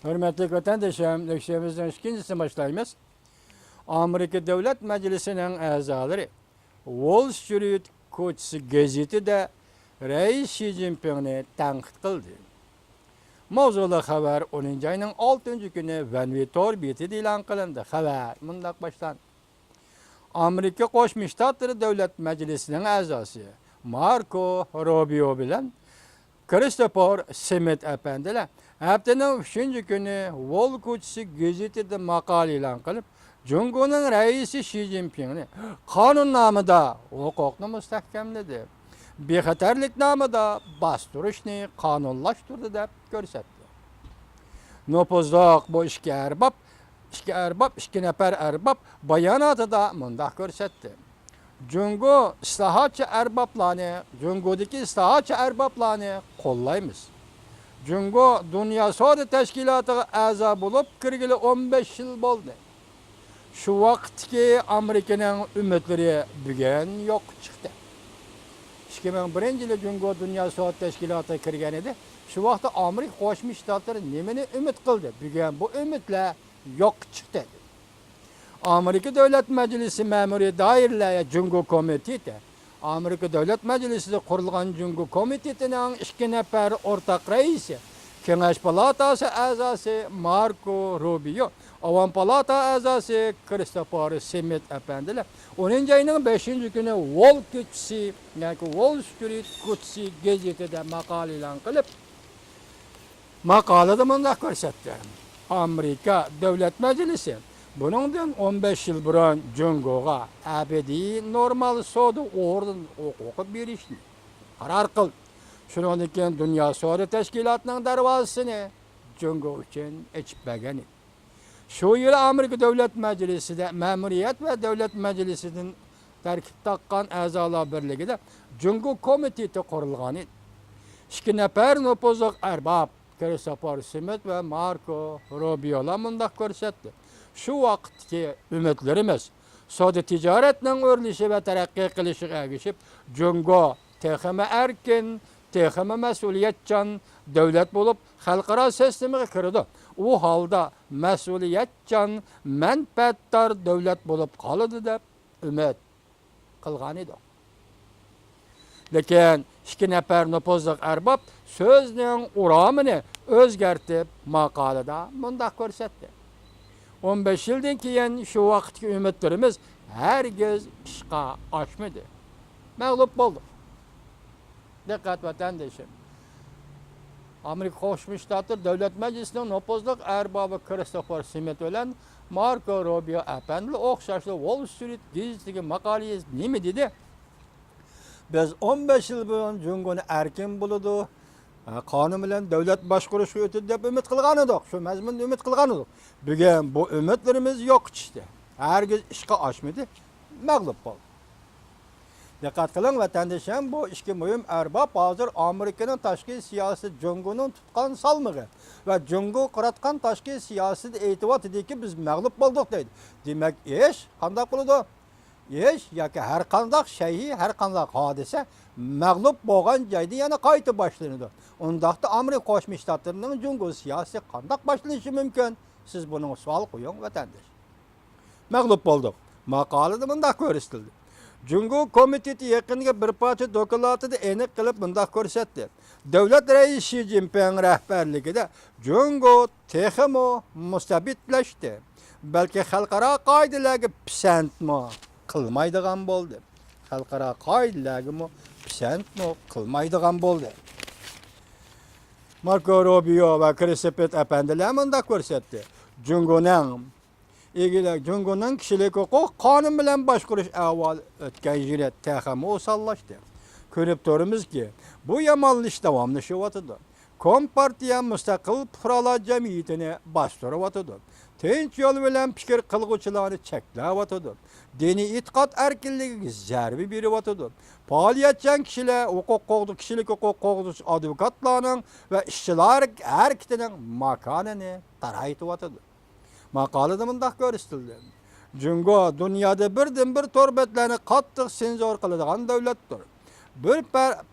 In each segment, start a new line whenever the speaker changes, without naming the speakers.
Hürmetli vatandaşlarım, lekşemizden ikincisini başlayımız. Amerika Devlet Meclisi'nin azaları Wall Street Koçisi gazeti de Reis Xi Jinping'ni tanqid qildi. Mavzulu xabar 10 ayning 6 günü Vanvitor betida e'lon qilindi. Xabar mundaq boshlanadi. Amerika Qo'shma Shtatlari Davlat Majlisining a'zosi Marco Rubio bilan Christopher Smith efendiler haftanın 3 günü Wall Koçisi gazetede makale e'lon qilib, Jungo'nun reisi Xi Jinping'ni qonun namida huquqni mustahkamladi, bexatarlik namida bostirishni qonunlashtirdi deb ko'rsatdi. Nopozdoq bu ikki nafar arbab bayonotida mundaq ko'rsatdi. Jungo islahatçı Jungo'daki islahatçı erbaplarını kollayımız. Jungo Dünya Savdo Teşkilatı'na a'zo bo'lib kirgili 15 yıl oldu. Şu vaqtki Amerika'nın ümitleri bugun yo'q chiqdi. 2001-yili Jungo Dünya Savdo Teşkilatı'na kirgan edi. Şu vaqtda Amerika Qo'shma Shtatlari nimani umid qildi? Bugun bu umidlar yo'q chiqdi. Amerika Devlet Meclisi Memuri Dairelere Jungo Komiteti, Amerika Devlet Meclisi'de kurulan Jungo Komiteti'nin 2 nefer ortak reisi, Kengeş Palatası azası Marco Rubio, Avam Palata azası Christopher Smith efendiler, 10 ayının 5. günü Wall Street Koçisi gazetede makale e'lon qilib, makalada mundaq ko'rsatdi. Amerika Devlet Meclisi bundan 15 yıl burun Jungo'ga abedi normal savdo huquqi berishni qaror qildi. Shundan keyin Dünya Savdo Teşkilatı'nın darvozasini Jungo uchun ochmagan edi. Shu yil Amerika Devlet Meclisi'de Memuriyet ve Devlet Meclisi'nin tarkib taqqan a'zolar birligida Jungo Komiteti qurilgan edi. 2 nafar nopozliq arbab Christopher Smith ve Marco Rubio'lar mundaq ko'rsatdi. Şu vaqtki ümitlerimiz savdo ticaretinin örlüşü ve terakki qilishi ergishib, Jungo texmi erkin, texmi mas'uliyatchan davlat bo'lib, xalqaro sistemaga kirdi. U holda mas'uliyatchan, manfaatdor davlat bo'lib qoladi deb umid qilgan edi. Lekin 2 nafar nopozliq arbab so'zning uramini o'zgartib maqolada mundaq ko'rsatdi. 15 yıldan keyin şu vaqtki ümitlerimiz herkes ishga oshmadi. Mag'lub bo'ldik. Diqqat vatandaşım. Amerika Qo'shma Shtatlari Davlat Majlisining nopozliq arbobi Christopher Smith bilan Marco Rubio efendilar o'xshashli Wall Street gazetasiga maqolangiz nima dedi? Biz 15 yil burun Jungoni erkin bo'ladi, qonun bilan davlat boshqarishga o'tadi deb umid qilgan edik. Shu mazmunda umid qilgan edik. Bugun bu umidlarimiz yo'q chiqdi. Herkes ishga oshmadi, mag'lub bo'ldi. Diqqat qiling vatandoshlar, bu ikki muhim arbab hozir Amerikaning tashqi siyosiy Jungoning tutgan salmig'i va Jungo qiratgan tashqi siyosiyda aytibotidiki biz mag'lub bo'ldik deydi. Demak, ish qanday bo'ladi? Ish yoki har qanday shay, har qanday hodisa mag'lub bo'lgan joyda yana qayta boshlanadi. Undaqda Amerika Qo'shma Shtatlarining Jungo siyosati qanday boshlanishi mumkin? Siz buni savol qo'ying vatandosh. Mag'lub bo'ldik. Maqolada bundaq ko'rsatildi. Jungo Komiteti yaqiniga bir parcha dokladida aniq qilib bundaq ko'rsatdi. Davlat raisi Xi Jinping rahbarligida Jungo texmo mustabidlashdi. Balki xalqaro qoidalarga pisandmi qilmaydigan bo'ldi. Xalqaro qoidalarga pisandmi qilmaydigan bo'ldi. Marco Rubio ve Christopher efendiler mundaq ko'rsatdi. Jungoning kishilik huquq qonun bilan boshqarish avval o'tgan yili texmi osonlashdi. Ko'rib turamizki, bu yomonlish davomlashyapti. Kompartiya mustaqil fuqarolar jamiyatini boshqaryapti. Tinch yo'l bilan fikr qilguvchilarni cheklayapti. Diniy e'tiqod erkinligiga zarba beryapti. Faoliyatchan kishilar kishilik huquq qo'g'dish advokatlarning va ishchilar harakatining makonini taraytyapti. Maqolada mundaq ko'rsatildi. Jungo dunyoda birdan-bir torbetlarni qattiq senzor qiladigan davlatdir. bir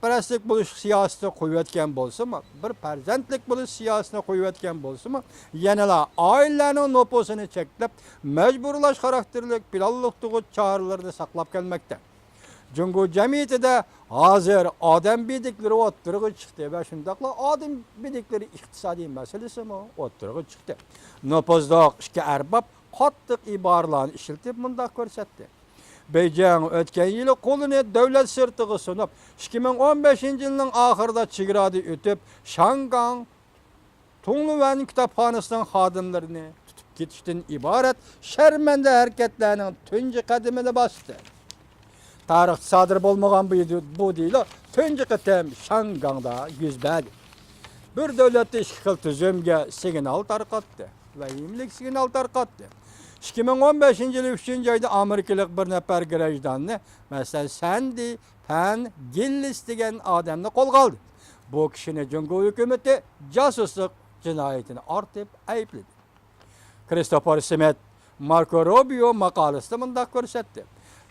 parastlik bo'lish siyosatini qo'yayotgan bo'lsa-mu, bir farzandlik bo'lish siyosatini qo'yayotgan bo'lsa-mu, yanala oilaning nopusini cheklab, majburlash xarakterlik planliq tug'ut choralarini saqlab kelmoqda. Jungo jamiyatida hozir odam bediklari o'ttirg'i chiqdi va shundaqla odam bediklari iqtisodiy masalasimi o'ttirg'i chiqdi. Nopozdoq ishga arbab qattiq iboralarni ishlatib mundaq ko'rsatdi. Beijing o'tgan yili qo'lini davlat sirtig'i sunib, 2015-yilning oxirida chegarada o'tib, Shangang Tongluan kitobxonasining xodimlarini tutib ketishdan iborat sharmanda harakatlarning tunji qadamini bosdi. Tarix sodir bo'lmagan bu deyli tunji qatam Shangangda yuz berdi. Bir davlatda ikki xil tuzumga signal tarqatdi va imlik signal tarqatdi. 2015-yil 3-oyda Amerikalik bir nafar grajdanni, masalan, Sandy Pan Gillis degan odamni qo'lga oldi. Bu kishini Jungo hukumati josuslik jinoyatini ortib aybladi. Christopher Smith Marco Rubio maqolasida mundaq ko'rsatdi.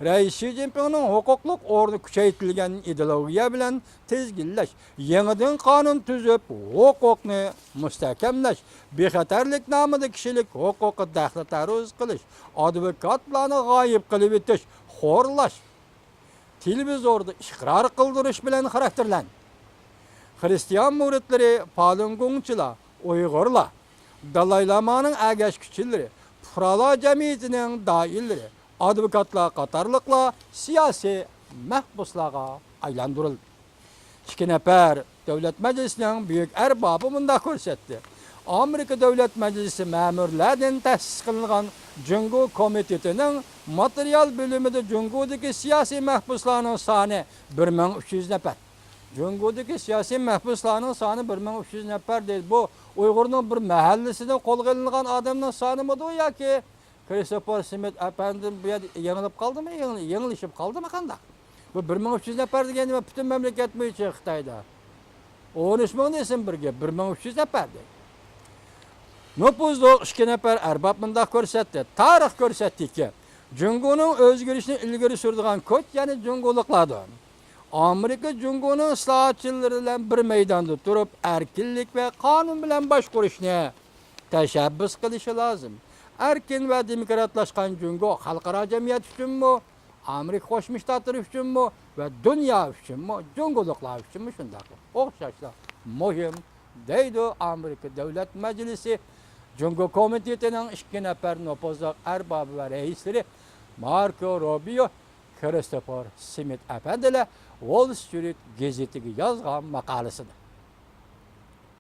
Rais Xi Jinpingning huquqliq o'rni kuchaytirilgan ideologiya bilan tizginlash, yangidan qonun tuzib, huquqni mustahkamlash, bexatarlik nomida kishilik huquqi daxli taruz qilish, advokatlarni g'oyib qilib etish, xo'rlash, televizorda iqror qildirish bilan xarakterlandi. Xristian muridlari, Falun Gongchilar, Uyg'urlar, Dalay Lamaning agashkuchilari, fuqarolar jamiyatining doirlari, advokatlar qatorliqlar siyosiy mahbuslarga aylantirildi. İki nafar davlat majlisining buyuk arbobi bunda ko'rsatdi. Amerika davlat majlisi ma'murlaridan ta'sis qilingan Jungo komitetining material bo'limida Jungodagi siyosiy mahbuslarning soni 1300 nafar. Jungodagi siyosiy mahbuslarning soni 1300 nafar deydi. Bu Uyg'urning bir mahallasidan qo'lga olingan odamning sonimi yoki Christopher Smith efendim bu yerda yengilib qoldimi? Yengilishib qoldimi qanday? Bu 1300 nafar degani butun mamlakat bo'yicha Xitoyda 13 ming desam birga 1300 nafar deydi. Nopuzli 2 nafar arbab mundaq ko'rsatdi. Tarix ko'rsatdiki, Jungoning o'zgarishni ilgari suradigan ko'ch, ya'ni Jungoliklardir. Amerika Jungoning islohotchilari bilan bir maydonda turib, erkinlik va qonun bilan boshqarishni tashabbus qilishi lozim. Erkin ve demokratlaşkan Jungo xalqaro jamiyat uchunmi, Amerika Qo'shma Shtatlari uchunmi va dunyo uchunmi, Jungoliklar uchunmi shundaq o'xshashlar muhim deydi Amerika Davlat Majlisi Jungo komitetining 2 nafar nopozdoq arbobi va raislari Marco Rubio, Christopher Smith afandilar Wall Street gazetiga yozgan maqolasida.